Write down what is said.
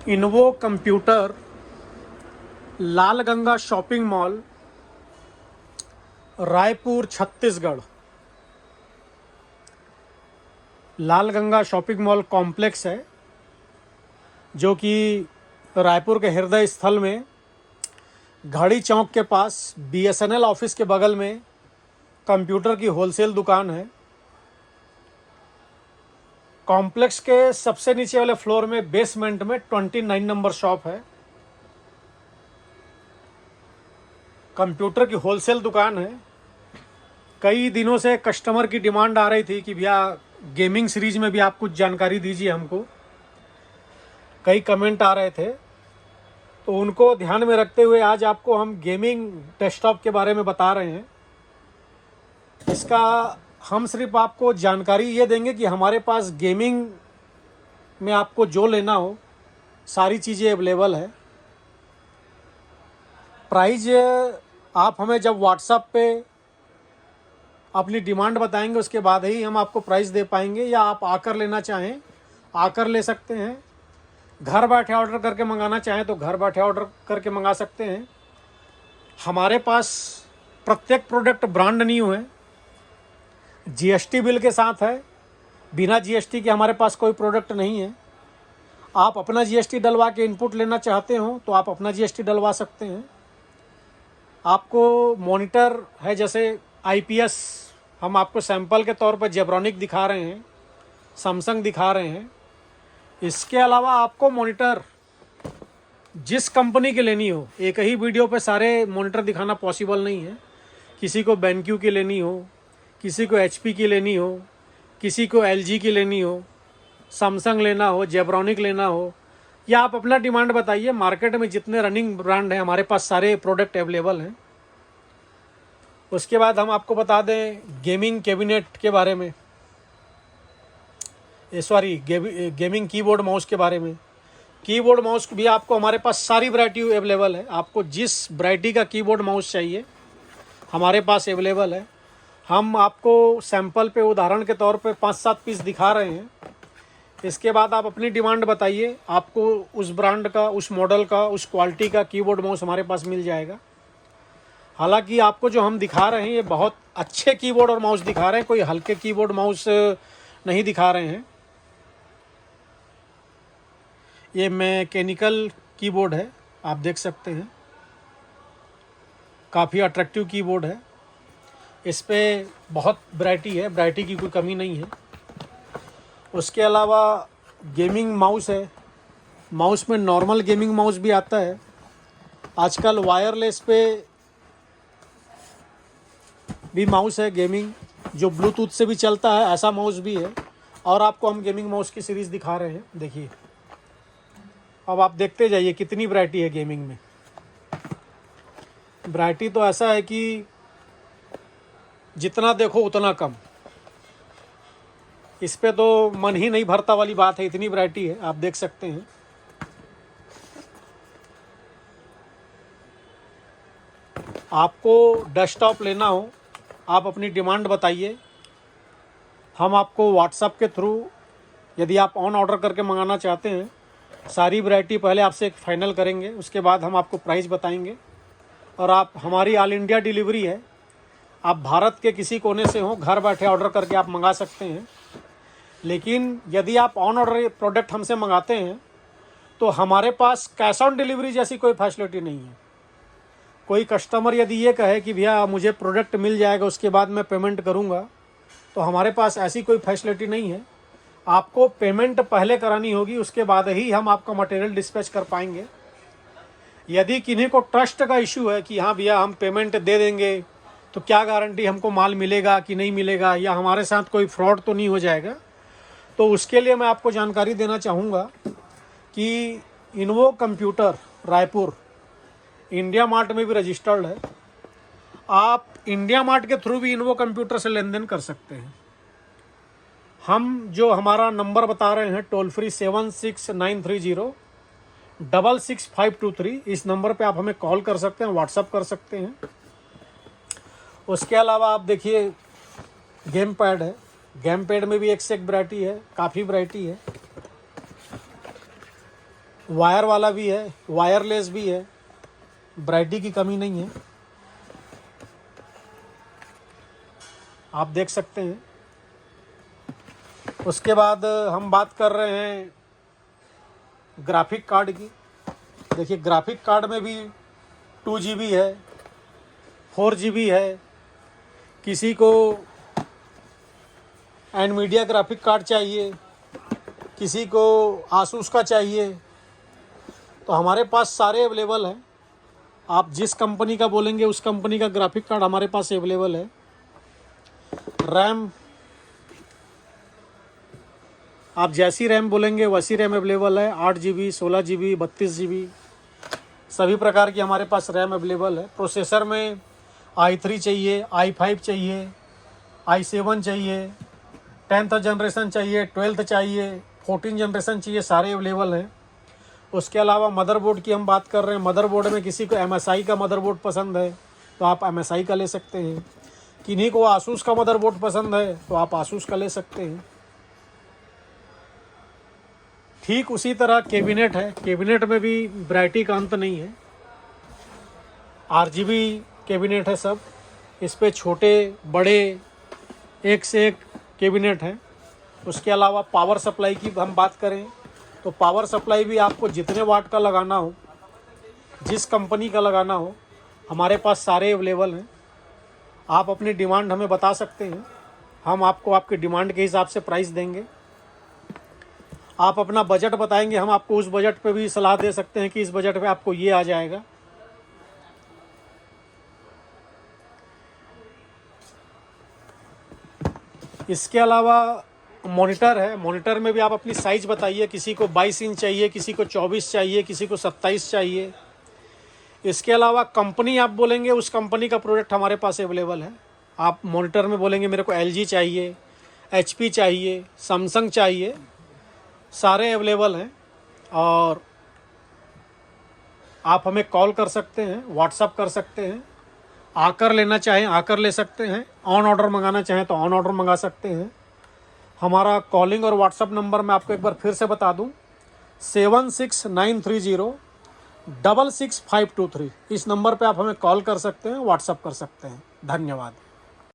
इन्वो computer, लाल Ganga shopping mall, Raipur Chhattisgarh. लाल Ganga shopping mall complex है जो कि रायपुर के हृदय स्थल में घड़ी चौक के पास BSNL ऑफिस के बगल में कंप्यूटर की होलसेल दुकान है। कॉम्प्लेक्स के सबसे नीचे वाले फ्लोर में बेसमेंट में 29 नंबर शॉप है। कंप्यूटर की होलसेल दुकान है। कई दिनों से कस्टमर की डिमांड आ रही थी कि भैया गेमिंग सीरीज में भी आप कुछ जानकारी दीजिए हमको। कई कमेंट आ रहे थे, तो उनको ध्यान में रखते हुए आज आपको हम गेमिंग डेस्कटॉप के बारे में बता रहे हैं। इसका हम सिर्फ आपको जानकारी ये देंगे कि हमारे पास गेमिंग में आपको जो लेना हो सारी चीज़ें अवेलेबल है। प्राइस आप हमें जब व्हाट्सएप पे अपनी डिमांड बताएंगे उसके बाद ही हम आपको प्राइस दे पाएंगे, या आप आकर लेना चाहें आकर ले सकते हैं। घर बैठे ऑर्डर करके मंगाना चाहें तो घर बैठे ऑर्डर करके मंगा सकते हैं। हमारे पास प्रत्येक प्रोडक्ट ब्रांड न्यू है, GST बिल के साथ है। बिना GST के हमारे पास कोई प्रोडक्ट नहीं है। आप अपना GST डलवा के इनपुट लेना चाहते हो तो आप अपना GST डलवा सकते हैं। आपको मॉनिटर है जैसे IPS, हम आपको सैंपल के तौर पर जेब्रॉनिक दिखा रहे हैं, सैमसंग दिखा रहे हैं। इसके अलावा आपको मॉनिटर जिस कंपनी की लेनी हो, एक ही वीडियो पे सारे मॉनिटर दिखाना पॉसिबल नहीं है। किसी को BenQ की लेनी हो, किसी को HP की लेनी हो, किसी को LG की लेनी हो, सैमसंग लेना हो, जेब्रॉनिक लेना हो, या आप अपना डिमांड बताइए। मार्केट में जितने रनिंग ब्रांड हैं हमारे पास सारे प्रोडक्ट अवेलेबल हैं। उसके बाद हम आपको बता दें गेमिंग कैबिनेट के बारे में, गेमिंग कीबोर्ड माउस के बारे में। कीबोर्ड माउस भी आपको हमारे पास सारी वैरायटी अवेलेबल है। आपको जिस वैरायटी का कीबोर्ड माउस चाहिए हमारे पास अवेलेबल है। हम आपको सैंपल पे उदाहरण के तौर पे 5-7 पीस दिखा रहे हैं। इसके बाद आप अपनी डिमांड बताइए, आपको उस ब्रांड का, उस मॉडल का, उस क्वालिटी का कीबोर्ड माउस हमारे पास मिल जाएगा। हालांकि आपको जो हम दिखा रहे हैं ये बहुत अच्छे कीबोर्ड और माउस दिखा रहे हैं, कोई हल्के कीबोर्ड माउस नहीं दिखा रहे हैं। ये मैकेनिकल कीबोर्ड है, आप देख सकते हैं, काफ़ी अट्रैक्टिव कीबोर्ड है। इस पे बहुत वैरायटी है, वैरायटी की कोई कमी नहीं है। उसके अलावा गेमिंग माउस है। माउस में नॉर्मल गेमिंग माउस भी आता है। आजकल वायरलेस पे भी माउस है गेमिंग, जो ब्लूटूथ से भी चलता है, ऐसा माउस भी है। और आपको हम गेमिंग माउस की सीरीज़ दिखा रहे हैं, देखिए। अब आप देखते जाइए कितनी वैरायटी है गेमिंग में। वैरायटी तो ऐसा है कि जितना देखो उतना कम। इस पे तो मन ही नहीं भरता वाली बात है, इतनी वैरायटी है, आप देख सकते हैं। आपको डेस्कटॉप लेना हो आप अपनी डिमांड बताइए। हम आपको व्हाट्सएप के थ्रू, यदि आप ऑन ऑर्डर करके मंगाना चाहते हैं, सारी वैरायटी पहले आपसे एक फ़ाइनल करेंगे, उसके बाद हम आपको प्राइस बताएंगे। और आप, हमारी ऑल इंडिया डिलीवरी है। आप भारत के किसी कोने से हो, घर बैठे ऑर्डर करके आप मंगा सकते हैं। लेकिन यदि आप ऑन ऑर्डर प्रोडक्ट हमसे मंगाते हैं तो हमारे पास कैश ऑन डिलीवरी जैसी कोई फैसिलिटी नहीं है। कोई कस्टमर यदि ये कहे कि भैया मुझे प्रोडक्ट मिल जाएगा उसके बाद मैं पेमेंट करूँगा, तो हमारे पास ऐसी कोई फैसिलिटी नहीं है। आपको पेमेंट पहले करानी होगी, उसके बाद ही हम आपका मटेरियल डिस्पैच कर पाएंगे। यदि किन्हीं को ट्रस्ट का इशू है कि हाँ भैया हम पेमेंट दे देंगे तो क्या गारंटी हमको माल मिलेगा कि नहीं मिलेगा, या हमारे साथ कोई फ्रॉड तो नहीं हो जाएगा, तो उसके लिए मैं आपको जानकारी देना चाहूँगा कि इन्वो कंप्यूटर रायपुर इंडिया मार्ट में भी रजिस्टर्ड है। आप इंडिया मार्ट के थ्रू भी इन्वो कंप्यूटर से लेन देन कर सकते हैं। हम जो हमारा नंबर बता रहे हैं टोल फ्री 7693066523, इस नंबर पे आप हमें कॉल कर सकते हैं, व्हाट्सअप कर सकते हैं। उसके अलावा आप देखिए गेम पैड है। गेम पैड में भी एक से एक वैरायटी है, काफ़ी वैरायटी है। वायर वाला भी है, वायरलेस भी है, वैरायटी की कमी नहीं है। आप देख सकते हैं। उसके बाद हम बात कर रहे हैं ग्राफिक कार्ड की। देखिए ग्राफिक कार्ड में भी 2 GB है, 4 GB है। किसी को एनवीडिया ग्राफिक कार्ड चाहिए, किसी को आसूस का चाहिए, तो हमारे पास सारे अवेलेबल हैं। आप जिस कंपनी का बोलेंगे उस कंपनी का ग्राफिक कार्ड हमारे पास अवेलेबल है। रैम आप जैसी रैम बोलेंगे वैसी रैम अवेलेबल है। 8 GB, 16 GB, 32 GB सभी प्रकार की हमारे पास रैम अवेलेबल है। प्रोसेसर में i3 चाहिए, i5 चाहिए, i7 चाहिए, 10th जनरेशन चाहिए, 12th चाहिए, 14 जनरेशन चाहिए, सारे अवेलेबल हैं। उसके अलावा मदरबोर्ड की हम बात कर रहे हैं। मदरबोर्ड में किसी को MSI का मदरबोर्ड पसंद है तो आप MSI का ले सकते हैं। किन्हीं को आसूस का मदरबोर्ड पसंद है तो आप आसूस का ले सकते हैं। ठीक उसी तरह कैबिनेट है। कैबिनेट में भी वैरायटी का अंत नहीं है। RGB कैबिनेट है सब। इस पे छोटे बड़े एक से एक कैबिनेट हैं। उसके अलावा पावर सप्लाई की हम बात करें तो पावर सप्लाई भी आपको जितने वाट का लगाना हो, जिस कंपनी का लगाना हो, हमारे पास सारे अवेलेबल हैं। आप अपनी डिमांड हमें बता सकते हैं, हम आपको आपकी डिमांड के हिसाब से प्राइस देंगे। आप अपना बजट बताएंगे, हम आपको उस बजट पे भी सलाह दे सकते हैं कि इस बजट पे आपको ये आ जाएगा। इसके अलावा मॉनिटर है। मॉनिटर में भी आप अपनी साइज़ बताइए। किसी को 22 इंच चाहिए, किसी को 24 चाहिए, किसी को 27 चाहिए। इसके अलावा कंपनी आप बोलेंगे उस कंपनी का प्रोडक्ट हमारे पास अवेलेबल है। आप मॉनिटर में बोलेंगे मेरे को LG चाहिए, HP चाहिए, सैमसंग चाहिए, सारे अवेलेबल हैं। और आप हमें कॉल कर सकते हैं, व्हाट्सअप कर सकते हैं। आकर लेना चाहें आकर ले सकते हैं। ऑन ऑर्डर मंगाना चाहें तो ऑन ऑर्डर मंगा सकते हैं। हमारा कॉलिंग और व्हाट्सअप नंबर मैं आपको एक बार फिर से बता दूं, 76930 66523। इस नंबर पे आप हमें कॉल कर सकते हैं, व्हाट्सअप कर सकते हैं। धन्यवाद।